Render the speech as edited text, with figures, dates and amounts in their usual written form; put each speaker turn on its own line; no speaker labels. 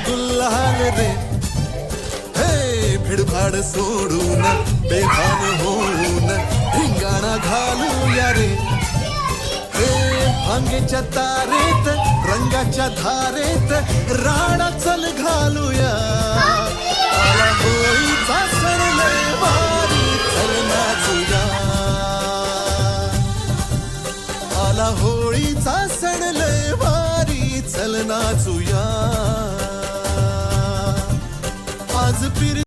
गुल्हाल रे. हे भिडभाड सोडून बेभान होऊन धिंगाणा घालूया रे. हे भांगेच्या तारेत रंगाच्या धारेत राडा चल घालूया. आला हो